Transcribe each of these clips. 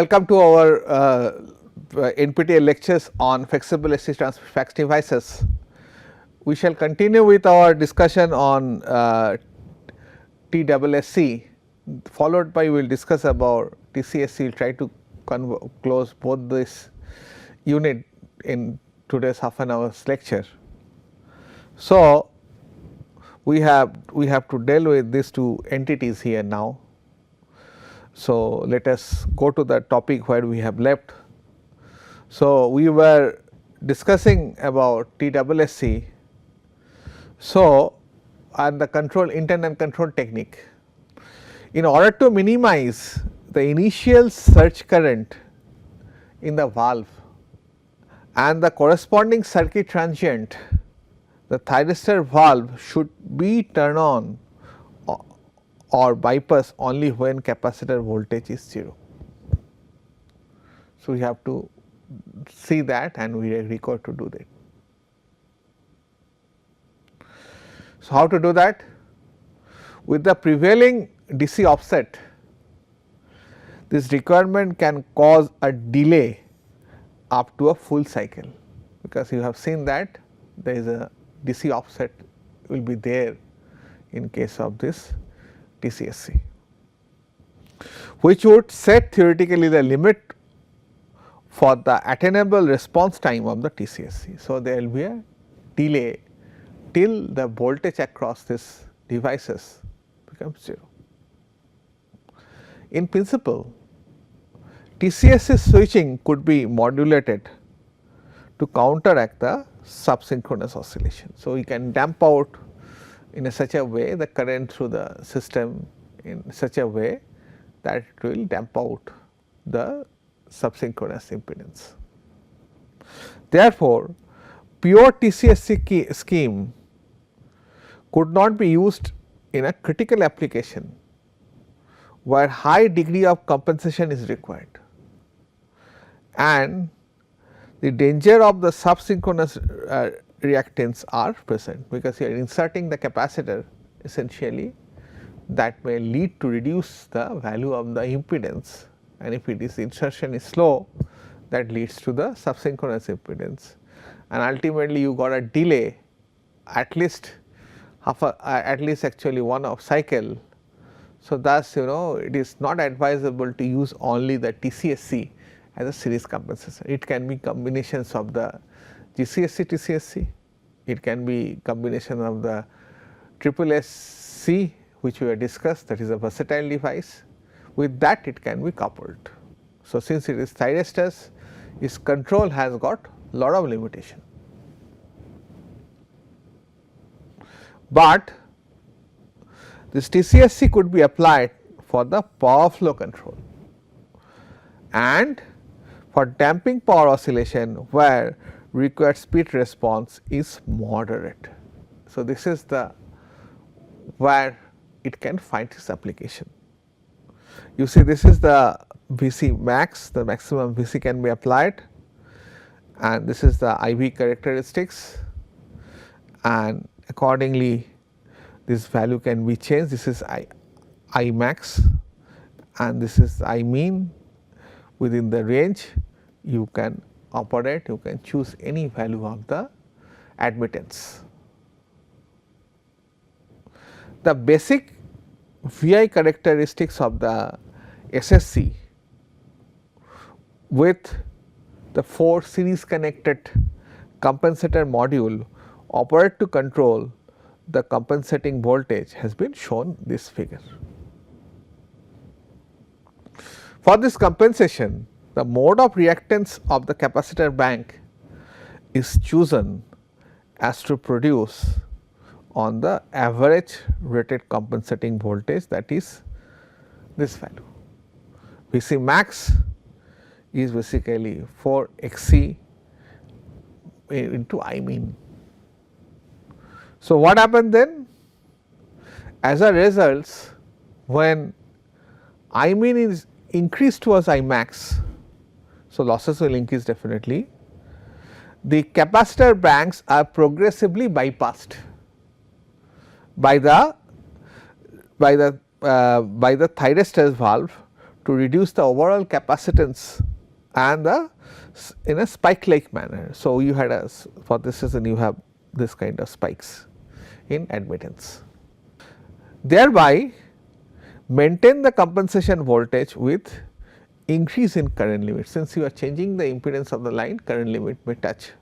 Welcome to our NPTEL lectures on flexible SC transfer fax devices. We shall continue with our discussion on TSSC, followed by we will discuss about TCSC. We will try to close both this unit in today's half an hour's lecture. So, we have to deal with these two entities here now. So, let us go to the topic where we have left. So, we were discussing about TSSC. So, and the control internal control technique. In order to minimize the initial surge current in the valve and the corresponding circuit transient, the thyristor valve should be turned on or bypass only when capacitor voltage is 0. So, we have to see that and we require to do that. So, how to do that? With the prevailing DC offset, this requirement can cause a delay up to a full cycle, because you have seen that there is a DC offset will be there in case of this TCSC, which would set theoretically the limit for the attainable response time of the TCSC. So, there will be a delay till the voltage across these devices becomes 0. In principle, TCSC switching could be modulated to counteract the subsynchronous oscillation. So, we can damp out in such a way the current through the system in such a way that it will damp out the subsynchronous impedance. Therefore, pure TCSC scheme could not be used in a critical application where high degree of compensation is required, and the danger of the subsynchronous reactance are present, because you are inserting the capacitor essentially that may lead to reduce the value of the impedance, and if it is insertion is slow, that leads to the subsynchronous impedance, and ultimately you got a delay at least actually one of cycle. So, thus it is not advisable to use only the TCSC as a series compensator. It can be combinations of the GCSC TCSC, it can be combination of the SSSC, which we have discussed, that is a versatile device. With that it can be coupled. So, since it is thyristors, its control has got lot of limitation, but this TCSC could be applied for the power flow control and for damping power oscillation where required speed response is moderate. So, this is the where it can find its application. You see, this is the Vc max, the maximum Vc can be applied, and this is the IV characteristics, and accordingly this value can be changed. This is I max and this is I mean. Within the range you can operate, you can choose any value of the admittance. The basic VI characteristics of the SSC with the 4 series connected compensator module operate to control the compensating voltage has been shown this figure. For this compensation, the mode of reactance of the capacitor bank is chosen as to produce on the average rated compensating voltage, that is this value. Vc max is basically 4 Xc into I mean. So, what happened then? As a result, when I mean is increased towards I max, so losses will increase definitely, the capacitor banks are progressively bypassed by the thyristors valve to to reduce the overall capacitance and in a spike like manner. So, you had for this reason you have this kind of spikes in admittance, thereby maintain the compensation voltage with increase in current limit. Since you are changing the impedance of the line, current limit may touch,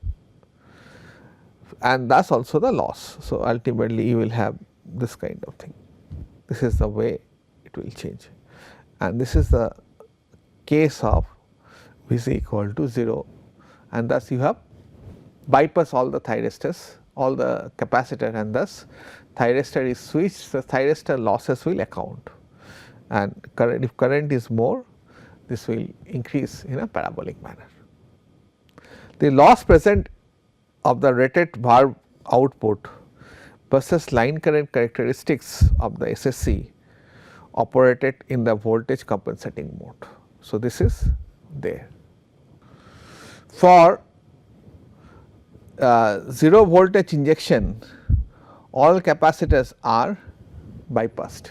and thus also the loss. So, ultimately you will have this kind of thing. This is the way it will change, and this is the case of Vc equal to 0, and thus you have bypass all the thyristors, all the capacitor, and thus thyristor is switched, the thyristor losses will account, and if current is more, this will increase in a parabolic manner. The loss present of the rated valve output versus line current characteristics of the SSC operated in the voltage compensating mode. So, this is there. For 0 voltage injection, all capacitors are bypassed,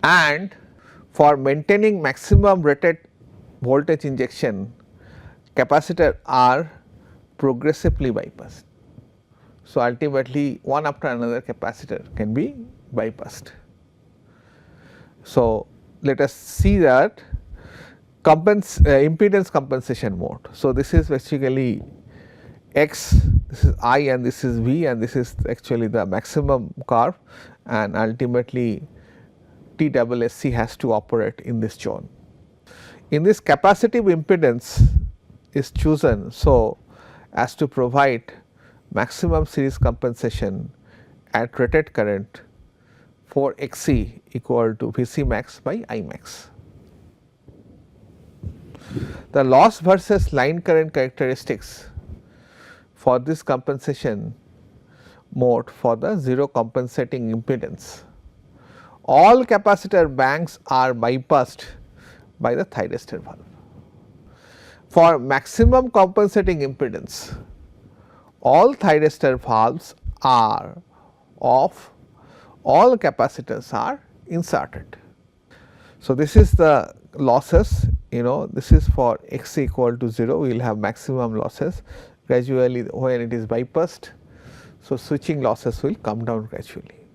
and for maintaining maximum rated voltage injection, capacitor are progressively bypassed. So, ultimately one after another capacitor can be bypassed. So, let us see that impedance compensation mode. So, this is basically x, this is I and this is V, and this is actually the maximum curve, and ultimately TSSC has to operate in this zone. In this, capacitive impedance is chosen so as to provide maximum series compensation at rated current for Xc equal to Vc max by I max. The loss versus line current characteristics for this compensation mode for the 0 compensating impedance, all capacitor banks are bypassed by the thyristor valve. For maximum compensating impedance, all thyristor valves are off, all capacitors are inserted. So, this is the losses, this is for x equal to 0, we will have maximum losses gradually when it is bypassed. So, switching losses will come down gradually.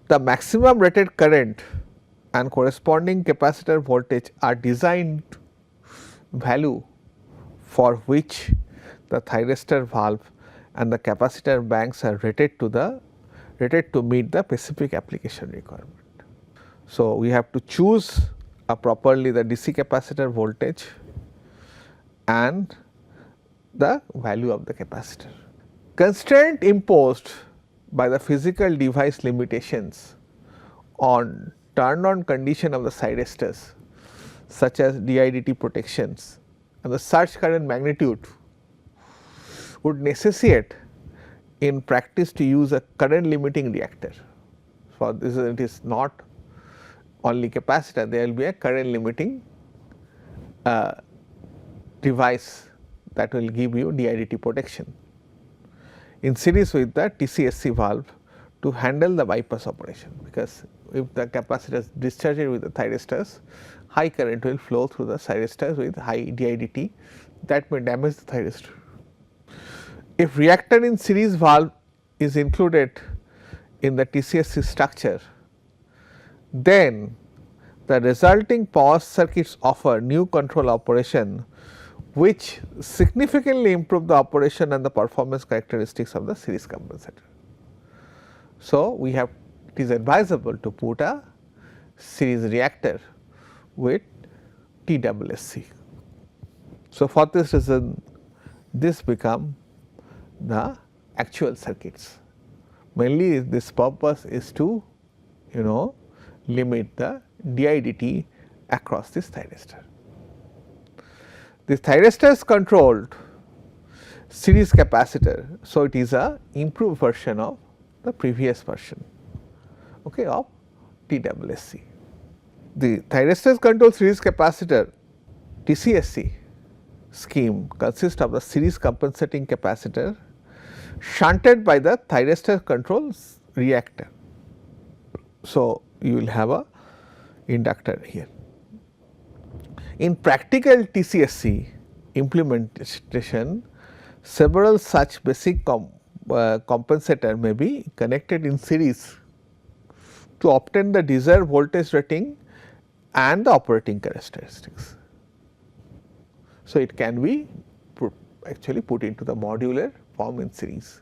The maximum rated current and corresponding capacitor voltage are designed value for which the thyristor valve and the capacitor banks are rated to meet the specific application requirement. So, we have to choose properly the DC capacitor voltage and the value of the capacitor. Constraint imposed by the physical device limitations on turn on condition of the thyristors, such as DIDT protections and the surge current magnitude, would necessitate in practice to use a current limiting reactor. For this, it is not only capacitor, there will be a current limiting device that will give you DIDT protection in series with the TCSC valve to handle the bypass operation, because if the capacitor is discharged with the thyristors, high current will flow through the thyristors with high DIDT, that may damage the thyristor. If reactor in series valve is included in the TCSC structure, then the resulting power circuits offer new control operation which significantly improve the operation and the performance characteristics of the series compensator. So, it is advisable to put a series reactor with TSSC. So, for this reason, this become the actual circuits. Mainly this purpose is to limit the DIDT across this thyristor. This thyristor is controlled series capacitor. So, it is a improved version of the previous version of TSSC. The thyristor controlled series capacitor TCSC scheme consists of the series compensating capacitor shunted by the thyristor control reactor. So, you will have a inductor here. In practical TCSC implementation, several such basic compensator may be connected in series to obtain the desired voltage rating and the operating characteristics. So, it can be actually put into the modular form in series.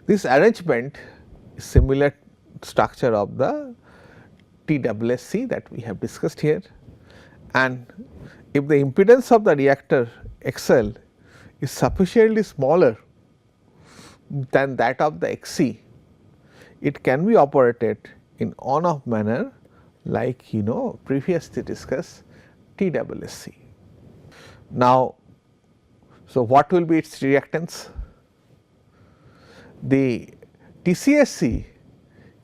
This arrangement is similar structure of the TSSC that we have discussed here, and if the impedance of the reactor XL is sufficiently smaller than that of the XC, it can be operated in on off manner like previously discussed TSSC. Now, so what will be its reactance? The TCSC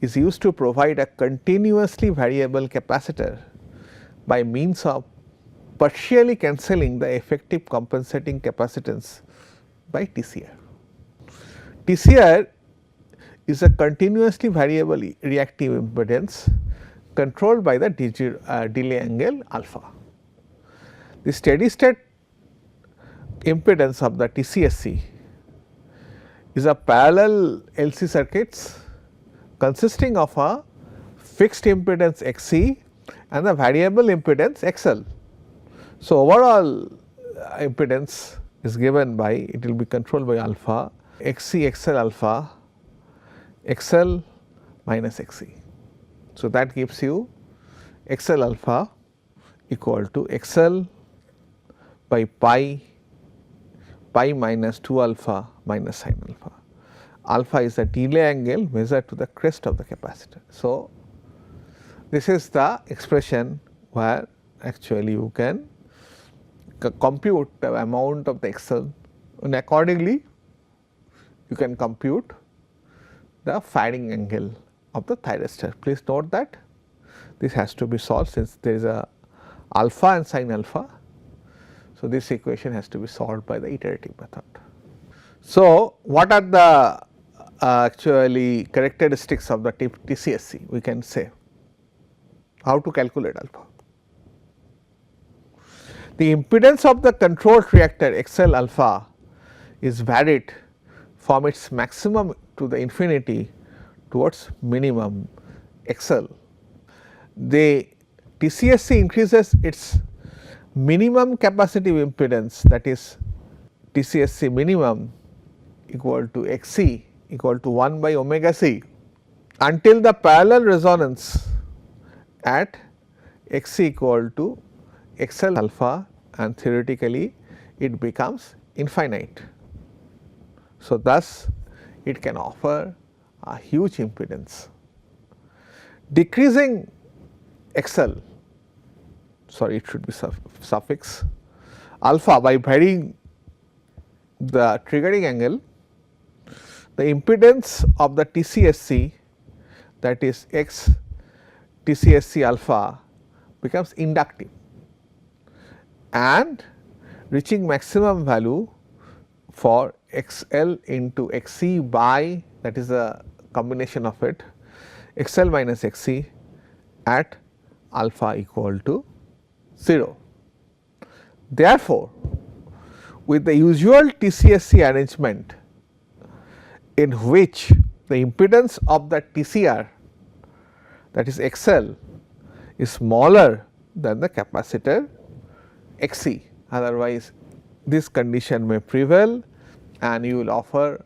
is used to provide a continuously variable capacitor by means of partially cancelling the effective compensating capacitance by TCR. TCR is a continuously variable reactive impedance controlled by the delay angle alpha. The steady state impedance of the TCSC is a parallel LC circuits consisting of a fixed impedance XC and a variable impedance XL. So, overall impedance is given by, it will be controlled by alpha XC XL alpha XL minus XC. So, that gives you XL alpha equal to XL by pi minus 2 alpha minus sin alpha. Alpha is the delay angle measured to the crest of the capacitor. So, this is the expression where actually you can compute the amount of the XL, and accordingly you can compute the firing angle of the thyristor. Please note that this has to be solved since there is a alpha and sin alpha. So, this equation has to be solved by the iterative method. So, what are the actually characteristics of the TCSC? We can say how to calculate alpha. The impedance of the controlled reactor XL alpha is varied from its maximum to the infinity towards minimum XL. The TCSC increases its minimum capacitive impedance, that is TCSC minimum equal to XC equal to 1 by omega c until the parallel resonance at XC equal to XL alpha, and theoretically it becomes infinite. So, thus it can offer a huge impedance. Decreasing XL, sorry, it should be suffix alpha by varying the triggering angle, the impedance of the TCSC, that is X TCSC alpha, becomes inductive, and reaching maximum value for XL into XC by, that is a combination of it, XL minus XC at alpha equal to 0. Therefore, with the usual TCSC arrangement in which the impedance of the TCR, that is XL, is smaller than the capacitor XC, otherwise this condition may prevail and you will offer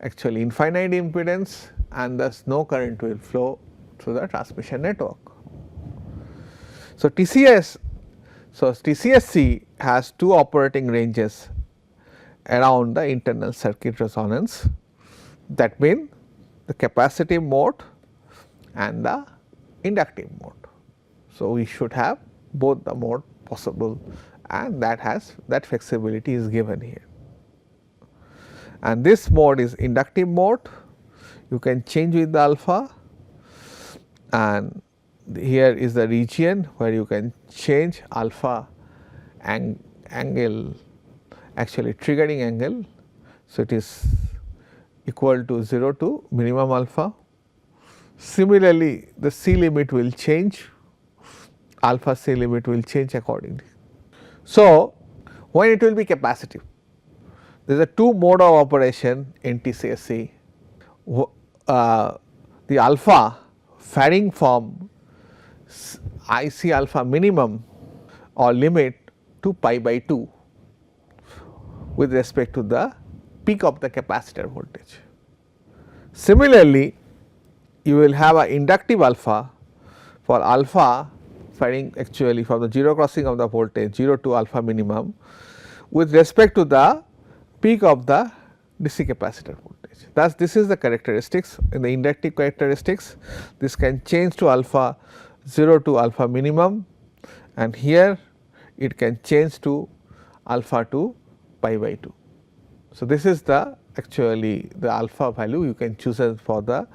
actually infinite impedance, and thus no current will flow through the transmission network. So, TCSC has two operating ranges around the internal circuit resonance, that means the capacitive mode and the inductive mode. So, we should have both the mode possible, and that flexibility is given here. And this mode is inductive mode, you can change with the alpha, and here is the region where you can change alpha angle, actually triggering angle. So, it is equal to 0 to minimum alpha. Similarly, the C limit will change alpha C limit will change accordingly. So, when it will be capacitive? There is a two mode of operation in TCSC. The alpha varying from IC alpha minimum or limit to pi by 2 with respect to the peak of the capacitor voltage. Similarly, you will have an inductive alpha for alpha varying actually from the 0 crossing of the voltage 0 to alpha minimum with respect to the peak of the DC capacitor voltage. Thus, this is the characteristics in the inductive characteristics. This can change to alpha 0 to alpha minimum, and here it can change to alpha to pi by 2. So, this is the actually the alpha value you can choose as for the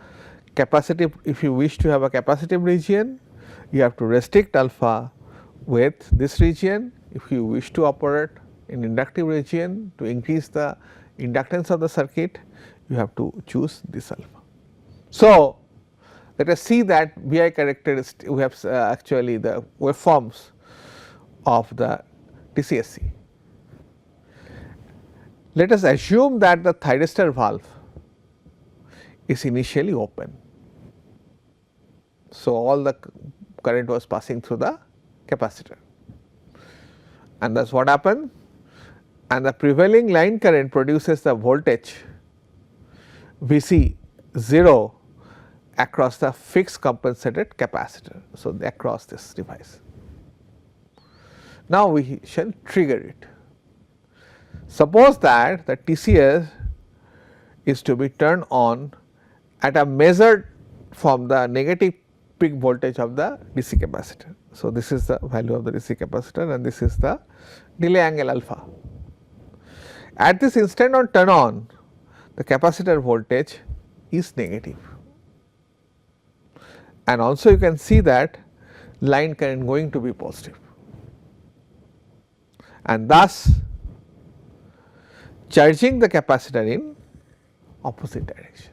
capacitive. If you wish to have a capacitive region, you have to restrict alpha with this region. If you wish to operate in inductive region to increase the inductance of the circuit, you have to choose this alpha. So, let us see that VI characteristic, we have actually the waveforms of the TCSC. Let us assume that the thyristor valve is initially open. So, all the current was passing through the capacitor, and that is what happened, and the prevailing line current produces the voltage Vc 0 across the fixed compensated capacitor. So, across this device. Now, we shall trigger it. Suppose that the TCS is to be turned on at a measured from the negative peak voltage of the DC capacitor. So, this is the value of the DC capacitor and this is the delay angle alpha. At this instant on turn on, the capacitor voltage is negative, and also you can see that line current going to be positive, and thus charging the capacitor in opposite direction.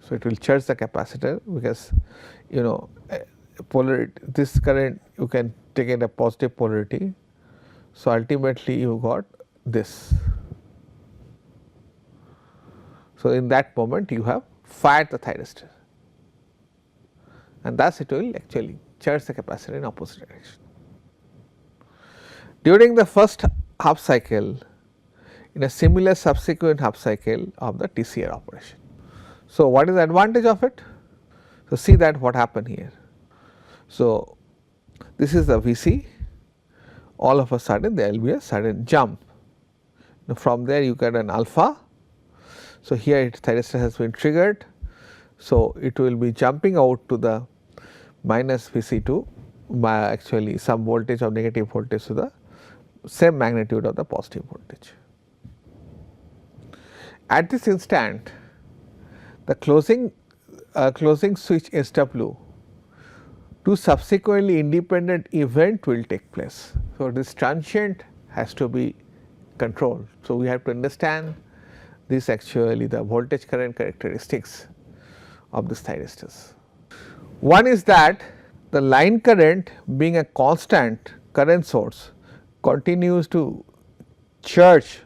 So, it will charge the capacitor because polarity, this current you can take it a positive polarity. So, ultimately you got this. So, in that moment you have fired the thyristor, and thus it will actually charge the capacitor in opposite direction. During the first half cycle, in a similar subsequent half cycle of the TCR operation. So, what is the advantage of it? So, see that what happened here. So, this is the Vc, all of a sudden there will be a sudden jump. Now, from there you get an alpha. So, here thyristor has been triggered. So, it will be jumping out to the minus Vc2 by actually some voltage of negative voltage to the same magnitude of the positive voltage. At this instant, the closing switch SW to subsequently independent event will take place. So, this transient has to be controlled. So, we have to understand this actually the voltage current characteristics of this thyristors. One is that the line current being a constant current source continues to charge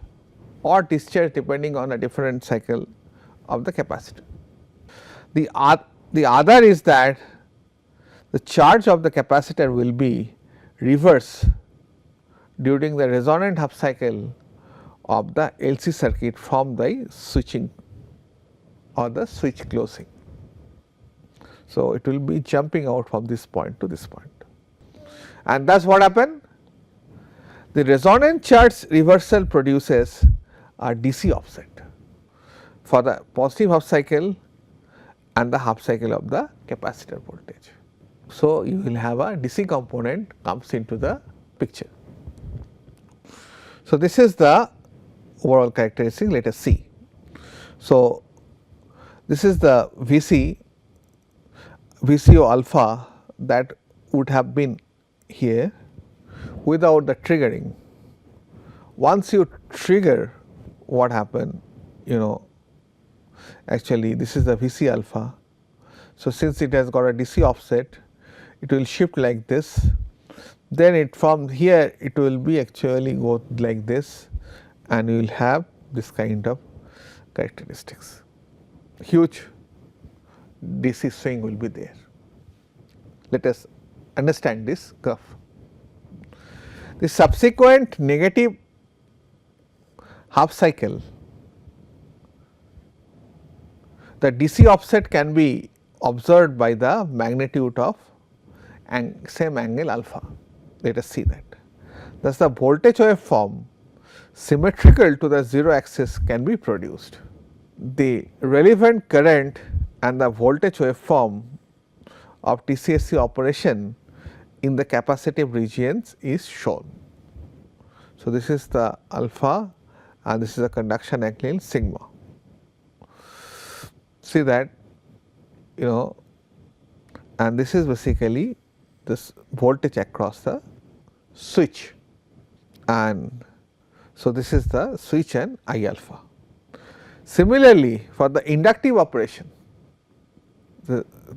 or discharge depending on a different cycle of the capacitor. The other is that the charge of the capacitor will be reverse during the resonant half cycle of the LC circuit from the switching or the switch closing. So, it will be jumping out from this point to this point, and thus what happened? The resonant charge reversal produces a DC offset for the positive half cycle and the half cycle of the capacitor voltage. So, you will have a DC component comes into the picture. So, this is the overall characteristic, let us see. So, this is the VCO alpha that would have been here without the triggering. Once you trigger, what happened, actually this is the Vc alpha. So, since it has got a DC offset, it will shift like this, then it from here it will be actually go like this, and you will have this kind of characteristics. Huge DC swing will be there. Let us understand this curve. The subsequent negative half cycle, the DC offset can be observed by the magnitude of same angle alpha. Let us see that. Thus, the voltage waveform symmetrical to the 0 axis can be produced. The relevant current and the voltage waveform of TCSC operation in the capacitive regions is shown. So, this is the alpha and this is the conduction angle sigma. See that, and this is basically this voltage across the switch, and so this is the switch and I alpha. Similarly, for the inductive operation,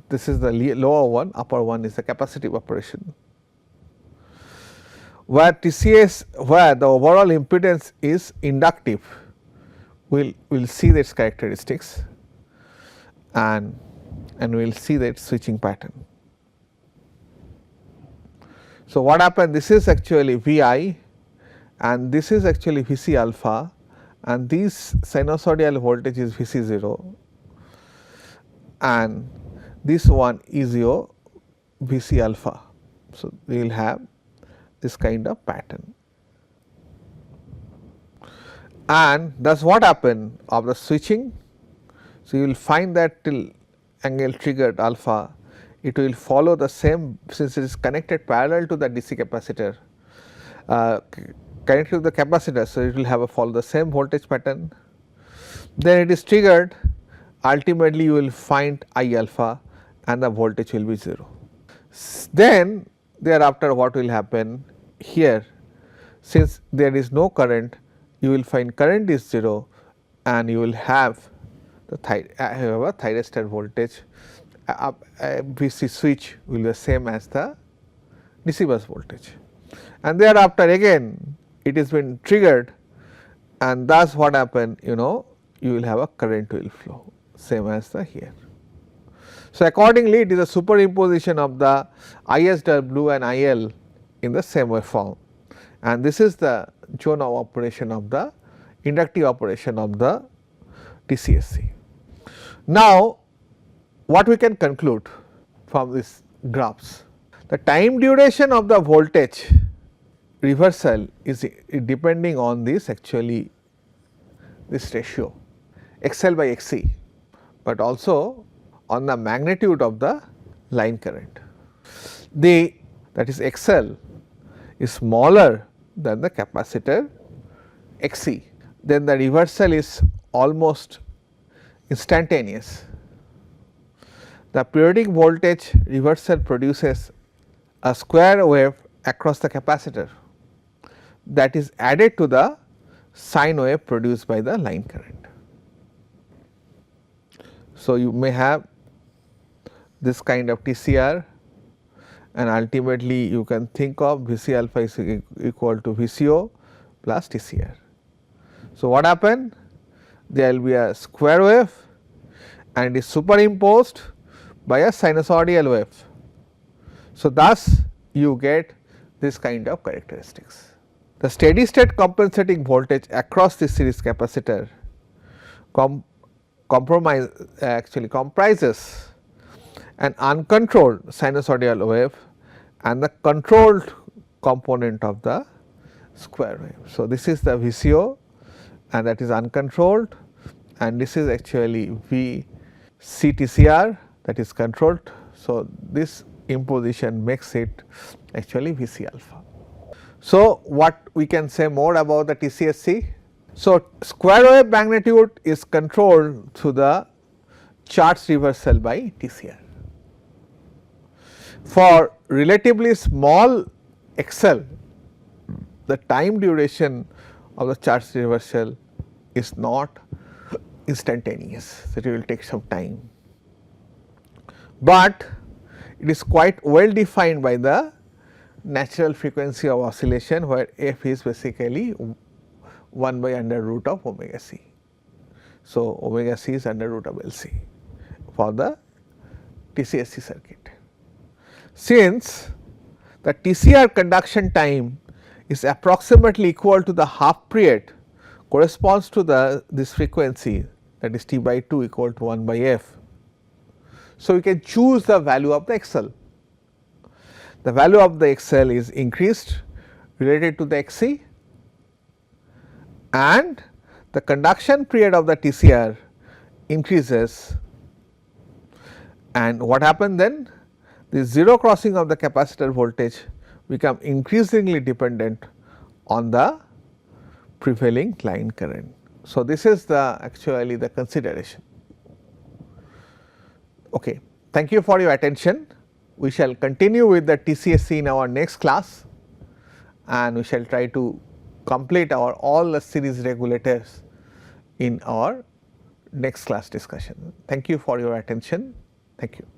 this is the lower one, upper one is the capacitive operation, where where the overall impedance is inductive, we will see its characteristics and we will see that switching pattern. So, what happened, this is actually Vi and this is actually Vc alpha, and this sinusoidal voltage is Vc 0 and this one is your Vc alpha. So, we will have this kind of pattern, and thus what happened of the switching. So, you will find that till angle triggered alpha, it will follow the same, since it is connected parallel to the DC capacitor, connected to the capacitor. So, it will have follow the same voltage pattern, then it is triggered, ultimately you will find I alpha and the voltage will be 0. Then thereafter what will happen here, since there is no current, you will find current is 0 and you will have the thyristor voltage, Vc switch will be the same as the DC bus voltage, and thereafter again it is been triggered, and thus what happen, you will have a current will flow same as the here. So, accordingly it is a superimposition of the ISW and IL in the same waveform, and this is the zone of operation of the inductive operation of the TCSC. Now, what we can conclude from these graphs? The time duration of the voltage reversal is depending on this actually this ratio XL by XC, but also on the magnitude of the line current. That is XL is smaller than the capacitor XC, then the reversal is almost instantaneous. The periodic voltage reversal produces a square wave across the capacitor that is added to the sine wave produced by the line current. So, you may have this kind of TCR, and ultimately you can think of Vc alpha is equal to Vco plus TCR. So, what happened? There will be a square wave and it is superimposed by a sinusoidal wave. So, thus you get this kind of characteristics. The steady state compensating voltage across this series capacitor comprises an uncontrolled sinusoidal wave and the controlled component of the square wave. So, this is the Vco and that is uncontrolled, and this is actually VCTCR that is controlled. So, this imposition makes it actually Vc alpha. So, what we can say more about the TCSC? So, square wave magnitude is controlled through the charge reversal by TCR. For relatively small XL, the time duration of the charge reversal is not instantaneous, so it will take some time. But it is quite well defined by the natural frequency of oscillation, where f is basically 1 by under root of omega c. So, omega c is under root of L c for the TCSC circuit. Since the TCR conduction time is approximately equal to the half period corresponds to this frequency, that is T by 2 equal to 1 by f. So, we can choose the value of the XL. The value of the XL is increased related to the XC, and the conduction period of the TCR increases, and what happens then? The zero crossing of the capacitor voltage become increasingly dependent on the prevailing line current. So, this is the actually the consideration. Okay. Thank you for your attention. We shall continue with the TCSC in our next class, and we shall try to complete our all the series regulators in our next class discussion. Thank you for your attention. Thank you.